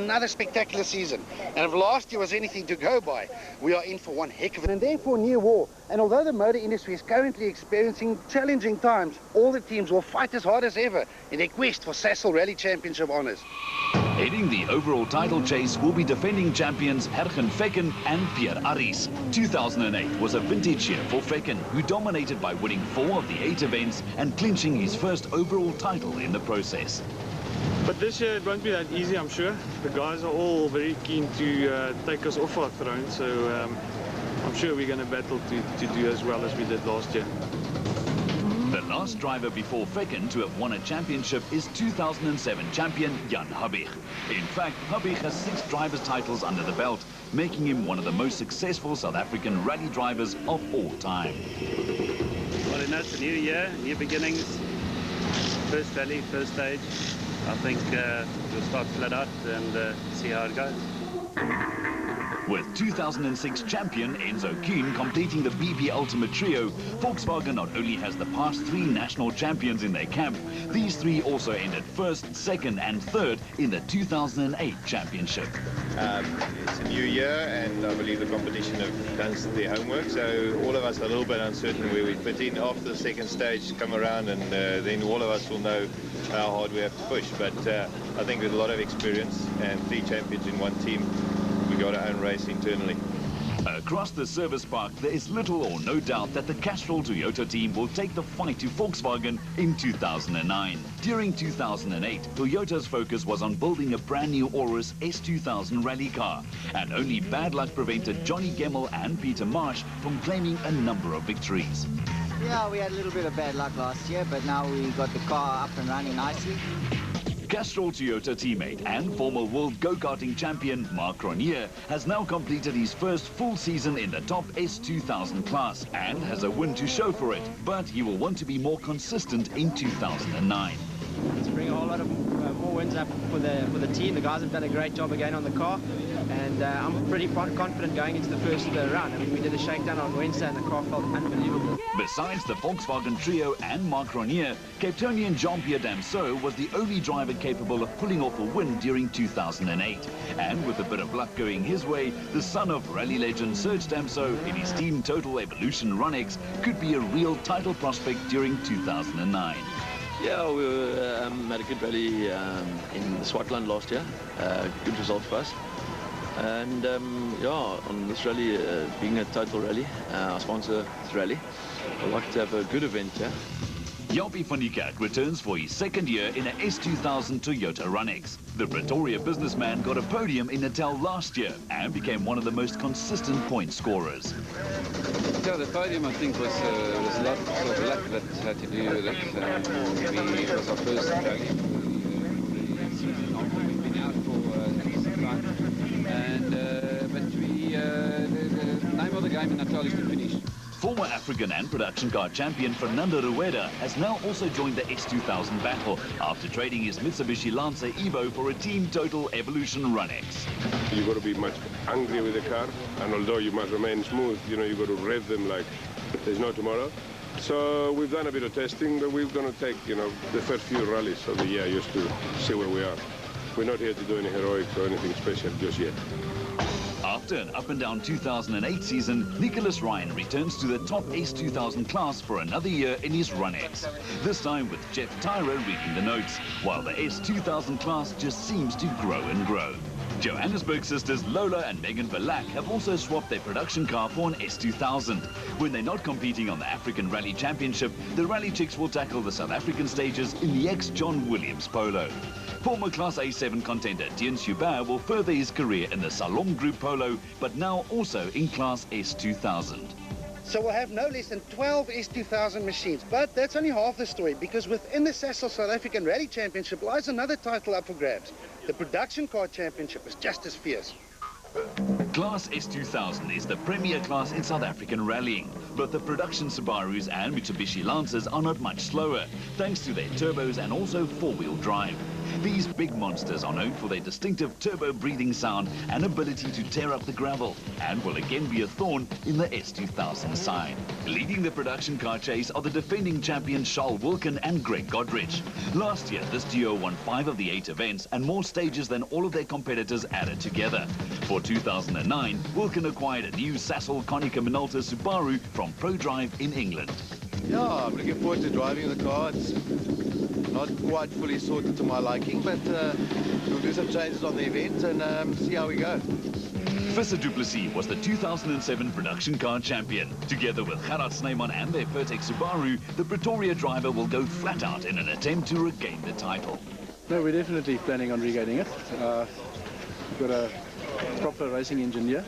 another spectacular season. And if last year was anything to go by, we are in for one heck of it. And therefore new war. And although the motor industry is currently experiencing challenging times, all the teams will fight as hard as ever in their quest for Sasol Rally Championship honours. Heading the overall title chase will be defending champions Hergen Fekken and Pierre Aris. 2008 was a vintage year for Fekken, who dominated by winning 4 of the 8 events and clinching his first overall title in the process. But this year it won't be that easy, I'm sure. The guys are all very keen to take us off our throne, so I'm sure we're going to battle to do as well as we did last year. The last driver before Fekken to have won a championship is 2007 champion Jan Habig. In fact, Habig has 6 drivers' titles under the belt, making him one of the most successful South African rally drivers of all time. Well, it's a new year, new beginnings, first rally, first stage. I think we'll start flat out and see how it goes. With 2006 champion Enzo Kuhn completing the BP Ultimate Trio, Volkswagen not only has the past 3 national champions in their camp, these 3 also ended 1st, 2nd and 3rd in the 2008 championship. It's a new year and I believe the competition have done their homework, so all of us are a little bit uncertain where we fit in. After the 2nd stage come around and then all of us will know how hard we have to push, but I think with a lot of experience and 3 champions in one team, we got our own race internally. Across the service park, there is little or no doubt that the Castrol Toyota team will take the fight to Volkswagen in 2009. During 2008, Toyota's focus was on building a brand new Aurus S2000 rally car, and only bad luck prevented Johnny Gemmell and Peter Marsh from claiming a number of victories. Yeah, we had a little bit of bad luck last year, but now we got the car up and running nicely. Castrol Toyota teammate and former world go-karting champion Marc Ronier has now completed his first full season in the top S2000 class and has a win to show for it, but he will want to be more consistent in 2009. To bring a whole lot of more wins up for the team. The guys have done a great job again on the car, and I'm pretty confident going into the first round. I mean, we did a shakedown on Wednesday and the car felt unbelievable. Besides the Volkswagen trio and Marc Ronier, Capetonian Jean-Pierre Damseau was the only driver capable of pulling off a win during 2008. And with a bit of luck going his way, the son of rally legend Serge Damseau in his team Total Evolution Run-X could be a real title prospect during 2009. Yeah, we had a good rally in Swartland last year. Good result for us. And yeah, on this rally, being a Total rally, our sponsor is Rally, I'd like to have a good event here. Jaapie van die Kerk returns for his 2nd year in a S2000 Toyota Run-X. The Pretoria businessman got a podium in Natal last year and became one of the most consistent point scorers. Yeah, the podium I think was a lot of luck that had to do with it. It was our first rally. We've been out for some time, and but the name of the game in Natal is to finish. Former African and production car champion Fernando Rueda has now also joined the S2000 battle after trading his Mitsubishi Lancer Evo for a Team Total Evolution Run-X. You've got to be much angry with the car, and although you must remain smooth, you know, you've got to rev them like there's no tomorrow. So we've done a bit of testing, but we're going to take, you know, the first few rallies of the year just to see where we are. We're not here to do any heroics or anything special just yet. After an up-and-down 2008 season, Nicholas Ryan returns to the top S2000 class for another year in his Run-X. This time with Jeff Tyra reading the notes, while the S2000 class just seems to grow and grow. Johannesburg sisters Lola and Megan Verlack have also swapped their production car for an S2000. When they're not competing on the African Rally Championship, the Rally Chicks will tackle the South African stages in the ex-John Williams Polo. Former Class A7 contender Tian Schubert will further his career in the Salom Group Polo, but now also in Class S2000. So we'll have no less than 12 S2000 machines, but that's only half the story, because within the Sasol South African Rally Championship lies another title up for grabs. The Production Car Championship is just as fierce. Class S2000 is the premier class in South African rallying, but the production Subarus and Mitsubishi Lancers are not much slower, thanks to their turbos and also four-wheel drive. These big monsters are known for their distinctive turbo-breathing sound and ability to tear up the gravel, and will again be a thorn in the S2000 side. Leading the production car chase are the defending champions Charles Wilkin and Greg Godrich. Last year, this duo won 5 of the 8 events and more stages than all of their competitors added together. For 2009, Wilkin acquired a new Sasol Konica Minolta Subaru from ProDrive in England. Yeah, I'm looking forward to driving the car. It's not quite fully sorted to my liking, but we'll do some changes on the event and see how we go. Visser Du Plessis was the 2007 production car champion. Together with Gerard Snyman and their Vertex Subaru, the Pretoria driver will go flat out in an attempt to regain the title. No, we're definitely planning on regaining it. We've got a proper racing engineer,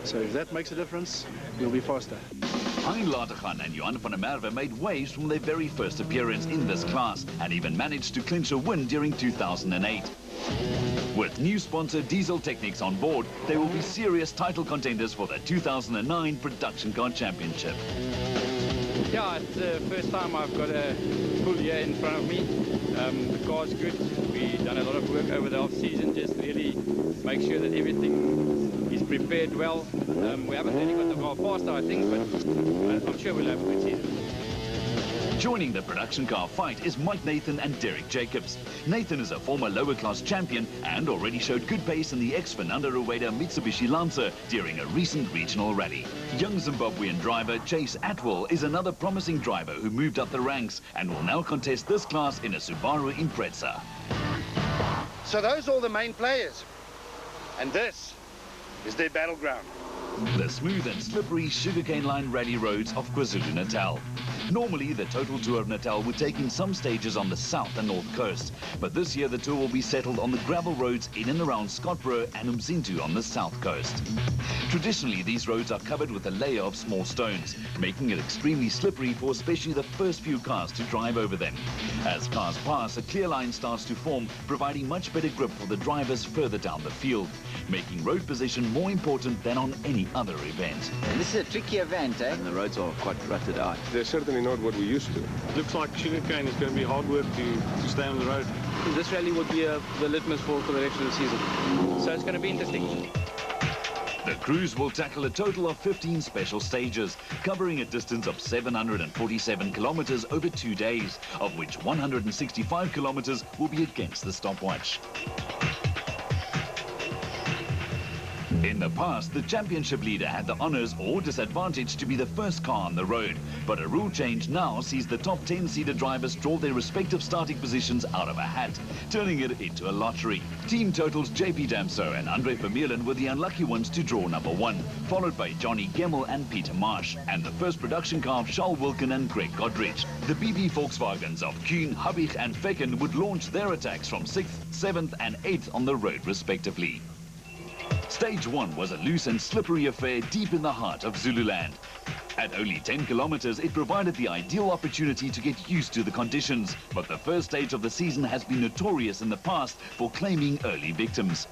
so if that makes a difference, we'll be faster. Hein Lateghan and Johan van der Merwe made waves from their very first appearance in this class and even managed to clinch a win during 2008. With new sponsor Diesel Technics on board, they will be serious title contenders for the 2009 Production Car Championship. Yeah, it's the first time I've got a full year in front of me. The car's good. We've done a lot of work over the off-season, just really make sure that everything is prepared well. We haven't really got the car faster, I think, but I'm sure we'll have a good season. Joining the production car fight is Mike Nathan and Derek Jacobs. Nathan is a former lower class champion and already showed good pace in the ex-Fernando Rueda Mitsubishi Lancer during a recent regional rally. Young Zimbabwean driver Chase Atwell is another promising driver who moved up the ranks and will now contest this class in a Subaru Impreza. So those are all the main players. And this is their battleground. The smooth and slippery sugarcane line rally roads of KwaZulu-Natal. Normally, the total tour of Natal would take in some stages on the south and north coast, but this year the tour will be settled on the gravel roads in and around Scotborough and Umzintu on the south coast. Traditionally, these roads are covered with a layer of small stones, making it extremely slippery for especially the first few cars to drive over them. As cars pass, a clear line starts to form, providing much better grip for the drivers further down the field, making road position more important than on any other event. This is a tricky event, eh? And the roads are quite rutted out. They're certainly not what we used to. Looks like sugarcane is going to be hard work to stay on the road. This rally will be the litmus for the rest of the season. So it's going to be interesting. The crews will tackle a total of 15 special stages, covering a distance of 747 kilometers over 2 days, of which 165 kilometers will be against the stopwatch. In the past, the championship leader had the honors or disadvantage to be the first car on the road, but a rule change now sees the top 10-seater drivers draw their respective starting positions out of a hat, turning it into a lottery. Team totals JP Damso and Andre Vermeulen were the unlucky ones to draw number 1, followed by Johnny Gemmel and Peter Marsh, and the first production car of Charles Wilkin and Greg Godrich. The BB Volkswagens of Kuhn, Habbich and Fecken would launch their attacks from 6th, 7th and 8th on the road respectively. Stage 1 was a loose and slippery affair deep in the heart of Zululand. At only 10 kilometers, it provided the ideal opportunity to get used to the conditions, but the first stage of the season has been notorious in the past for claiming early victims.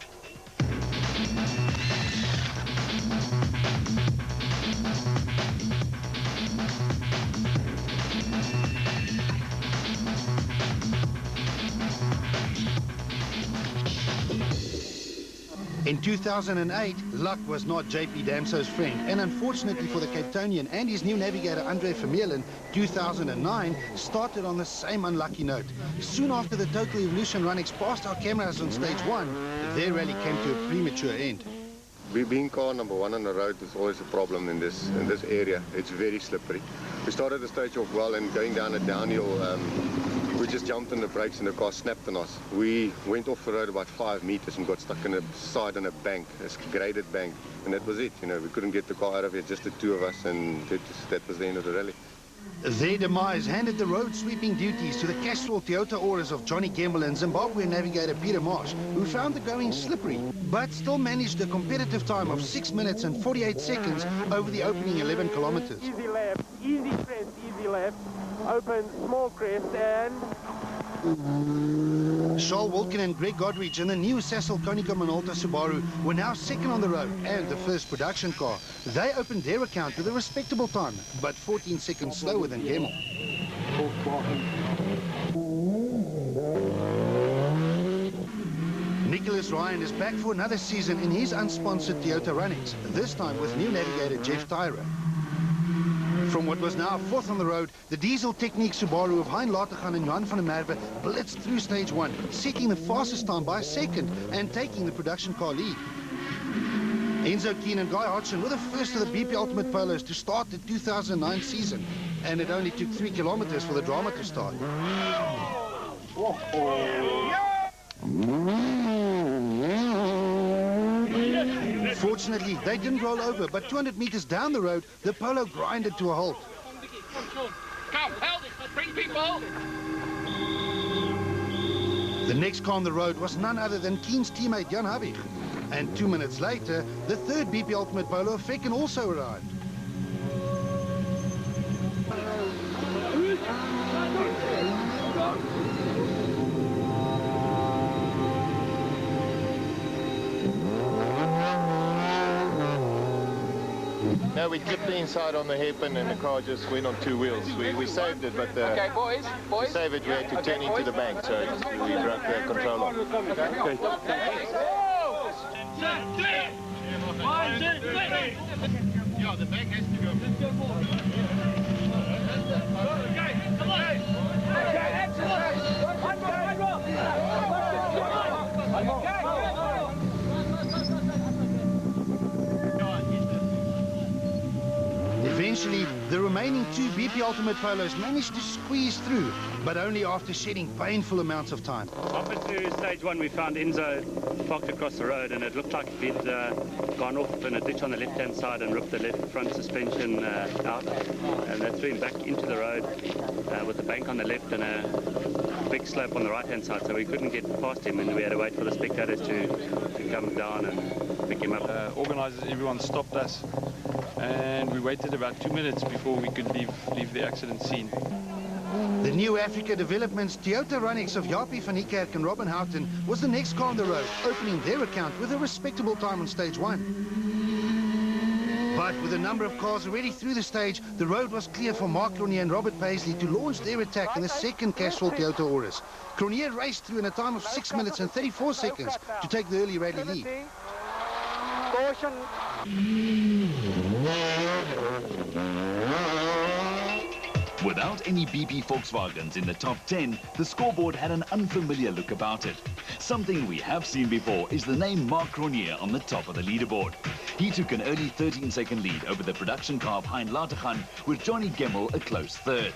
In 2008, luck was not JP Damso's friend, and unfortunately for the Cape Townian and his new navigator Andre Vermeulen, 2009 started on the same unlucky note. Soon after the Total Evolution Runnings passed our cameras on stage 1, their rally came to a premature end. Being car number 1 on the road is always a problem in this area. It's very slippery. We started the stage off well, and going down a downhill, we just jumped on the brakes and the car snapped on us. We went off the road about 5 meters and got stuck in the side on a bank, a graded bank, and that was it. You know, we couldn't get the car out of it, just the two of us, and that was the end of the rally. Their demise handed the road sweeping duties to the Castrol Toyota Auras of Johnny Gemmel and Zimbabwean navigator Peter Marsh, who found the going slippery, but still managed a competitive time of 6 minutes and 48 seconds over the opening 11 kilometers. Easy left, easy crest, easy left, open, small crest, and... Charles Wilkin and Greg Godrich in the new Sasol Konica Minolta Subaru were now second on the road and the first production car. They opened their account with a respectable time, but 14 seconds slower than Gemmel. Nicholas Ryan is back for another season in his unsponsored Toyota Runnings, this time with new navigator Jeff Tyra. From what was now fourth on the road, the Diesel Technique Subaru of Hein Latergan and Johan van der Merwe blitzed through stage one, setting the fastest time by a second and taking the production car lead. Enzo Keen and Guy Hodgson were the first of the BP Ultimate Polos to start the 2009 season, and it only took 3 kilometers for the drama to start. Fortunately, they didn't roll over, but 200 meters down the road, the Polo grinded to a halt. Come, hold it, bring people! The next car on the road was none other than Keen's teammate Jan Havig. And 2 minutes later, the third BP Ultimate Polo, Fecken, also arrived. No, we clipped the inside on the hairpin and the car just went on 2 wheels. We saved it, but Okay, boys, to save it we had to turn into the bank, so we broke the control off. Okay. Yeah, the bank has to go. Eventually, the remaining 2 BP Ultimate Polos managed to squeeze through, but only after shedding painful amounts of time. Halfway through stage one, we found Enzo parked across the road, and it looked like he'd gone off in a ditch on the left-hand side and ripped the left front suspension out, and that threw him back into the road with the bank on the left and a big slope on the right-hand side, so we couldn't get past him, and we had to wait for the spectators to come down and pick him up. Organisers, everyone stopped us, and we waited about 2 minutes before we could leave the accident scene. The New Africa Development's Toyota Runnings of Japie van Niekerk and Robin Houghton was the next car on the road, opening their account with a respectable time on stage one. But with a number of cars already through the stage, the road was clear for Mark Cronje and Robert Paisley to launch their attack in the second Castrol Toyota Auris. Cronje raced through in a time of 6 minutes and 34 seconds to take the early rally lead. Caution. Without any BP Volkswagens in the top 10, the scoreboard had an unfamiliar look about it. Something we have seen before is the name Mark Cronje on the top of the leaderboard. He took an early 13-second lead over the production car of Hein Latergan, with Johnny Gemmel a close third.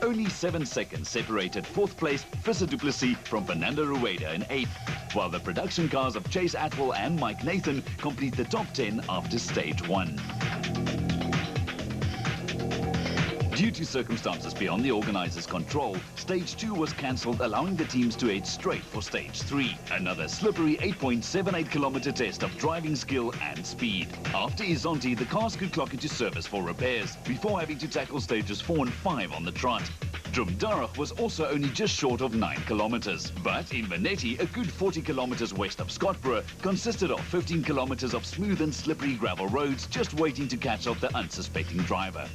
Only 7 seconds separated fourth place Visser du Plessis from Fernando Rueda in 8th, while the production cars of Chase Atwell and Mike Nathan complete the top 10 after stage 1. Due to circumstances beyond the organisers' control, stage 2 was cancelled, allowing the teams to head straight for stage 3. Another slippery 8.78 kilometre test of driving skill and speed. After Izonti, the cars could clock into service for repairs, before having to tackle stages 4 and 5 on the trot. Drumdarach was also only just short of 9 kilometres. But in Venetti, a good 40 kilometres west of Scottsboro, consisted of 15 kilometres of smooth and slippery gravel roads, just waiting to catch up the unsuspecting driver.